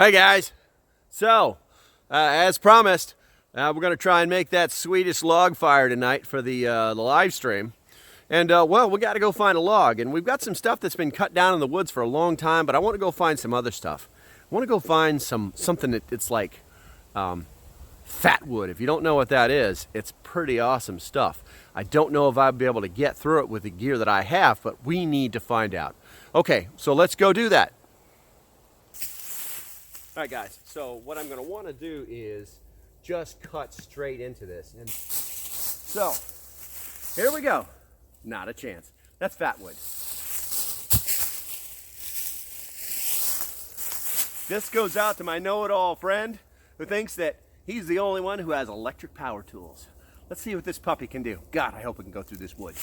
Hi guys. So, as promised, we're going to try and make that sweetest log fire tonight for the live stream. And well, we got to go find a log, and we've got some stuff that's been cut down in the woods for a long time, but I want to go find some other stuff. I want to go find something it's like fat wood. If you don't know what that is, it's pretty awesome stuff. I don't know if I'll be able to get through it with the gear that I have, but we need to find out. Okay, so let's go do that. All right, guys, so what I'm going to want to do is just cut straight into this. And so, here we go. Not a chance. That's fat wood. This goes out to my know-it-all friend who thinks that he's the only one who has electric power tools. Let's see what this puppy can do. God, I hope we can go through this wood.